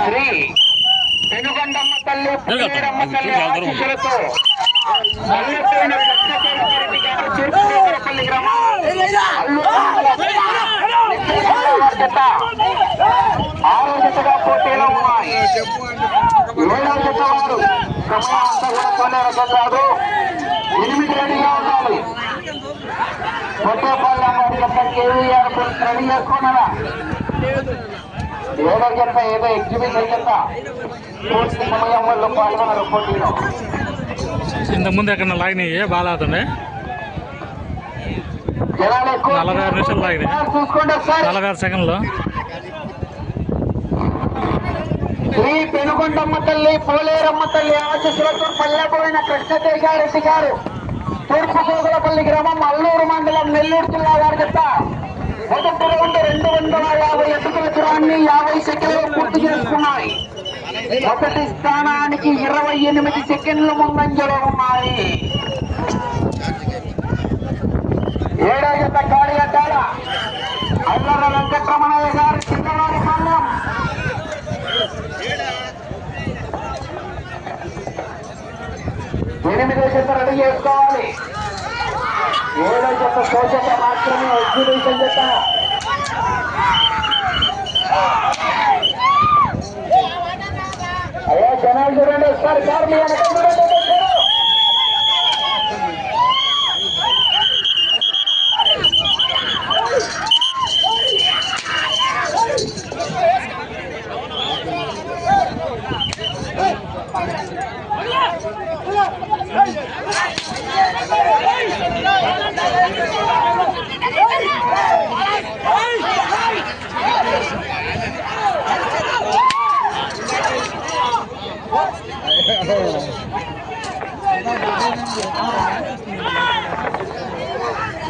శ్రీ పెనుగొండమ్మ తల్లి పుల్లేరమ్మ తల్లి ఆశీస్సులతో పల్లి గ్రామం ఆరో జతగా పోటీలో ఉన్నాయి. ఏడవ జత వారు సమయం అంతా కూడా కొనే రకం కాదు. 8 రెడీగా ఉండాలి. కొట్టేపల్లి వారి జత కేవీఆర్ రెడీ చేసుకున్నారా? ఏడో జత ఏదో ఎగ్జిబిషన్ జత పూర్తి సమయం వల్ల పాల్గొన్నారు పోటీలో. ఇంతకుముందు ఎక్కడ లాగినాయి బాగాలేదండి. 46 నిమిషాలు లాగినాయి, 46 సెకండ్లు. శ్రీ పెనుగొండమ్మ తల్లి పోలేరమ్మ తల్లి ఆశీస్సులతో పల్లెపోయిన కృష్ణతేజారెడ్డి గారు తూర్పు గోగులపల్లి గ్రామం అల్లూరు మండలం నెల్లూరు జిల్లా వారి జత మొదటి రౌండ్ 250 అడుగుల దూరాన్ని 50 సెకండ్లు పూర్తి చేసుకున్నాయి. మొదటి స్థానానికి 28 సెకండ్లు ముందంజలో ఉన్నాయి. ఏడో జత గాడి అడ్డాల అల్లర వెంకటరమణయ్య గారు చిన్నవారి పాలెం. 8వ జత రెడీ చేసుకోవాలి. 7వ జత సోజత మాత్రమే ఎగ్జిబిషన్ జత. అయ్యా జనాలు చూడండి ఒకసారి సార్ మీ వెనక చూడండి.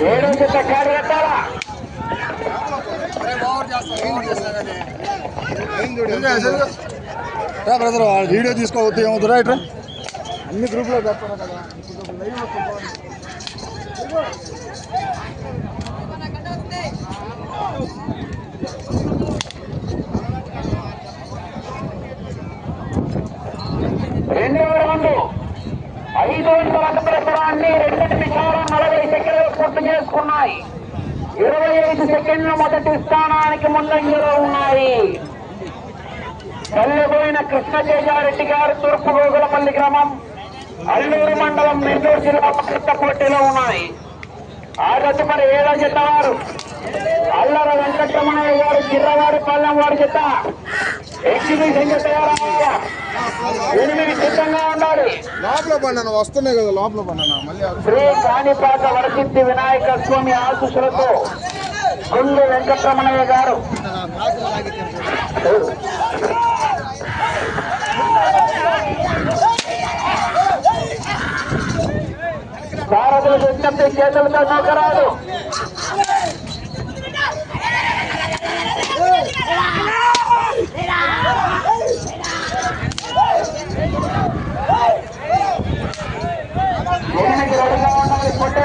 ఏడో జత గాడి కట్టాలా? బ్రదర్ వీడియో తీసుకోవద్దు ఏమవుతుందా ఇట్లా అన్ని గ్రూప్లో పెడతారు కదా. రెండవ రౌండ్ 500 అడుగుల దూరాన్ని 2 నిమిషాల 40 సెకండ్లు పూర్తి చేసుకున్నాయి. 25 సెకండ్లు మొదటి స్థానానికి ముందంజలో ఉన్నాయి. పల్లెపోయిన కృష్ణతేజారెడ్డి గారు తూర్పు గోగులపల్లి గ్రామం అల్లూరు మండలం నెల్లూరు జిల్లా కొత్త పోటీలో ఉన్నాయి. ఆ జత మరి 7వ జత వారు అల్లర వెంకటరమణయ్య గారు జిర్రవారి పాలెం వారి జత ఎగ్జిబిషన్ జత. 8 సిద్ధంగా ఉండాలి. లోపల పడినా వస్తున్నాయి కదా, లోపల పడినా మళ్ళీ శ్రీ కాణిపాక వరసిద్ధి వినాయక స్వామి ఆశీస్సులతో గుండు వెంకటరమణయ్య గారు సారథులు విజ్ఞప్తి చేతులతో నూకరాదు. రెడీగా ఉండాలి. కొట్టే